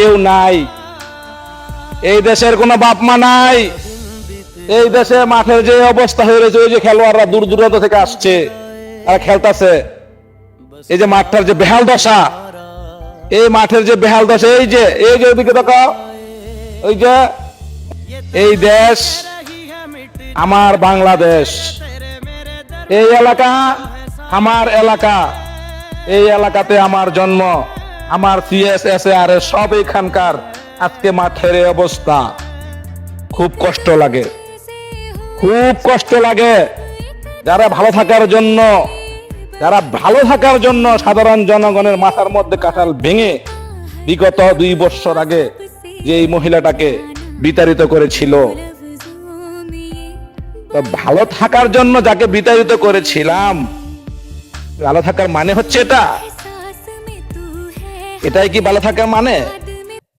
কেউ নাই, এই দেশের কোনো বাপ মা নাই। এই দেশে মাঠের যে অবস্থা হয়ে রয়েছে, ওই যে খেলোয়াড়রা দূর দূরান্ত থেকে আসছে আর খেলতেছে, এই যে মাঠটার যে বেহাল দশা, এই মাঠের যে বেহাল দশা, এই যে ওইদিকে দেখো, ওই যে এই দেশ আমার বাংলাদেশ, এই এলাকা আমার এলাকা, এই এলাকাতে আমার জন্ম, আমার CSSR সব এখানকার। আজকে মাঠের এই অবস্থা, খুব কষ্ট লাগে, খুব কষ্ট লাগে। যারা ভালো থাকার জন্য সাধারণ জনগণের মাথার মধ্যে কাঁঠাল ভেঙে বিগত 2 বছর আগে যে এই মহিলাটাকে বিতাড়িত করেছিল, তো ভালো থাকার জন্য যাকে বিতাড়িত করেছিলাম, ভালো থাকার মানে হচ্ছে এটাই কি ভালো থাকার মানে?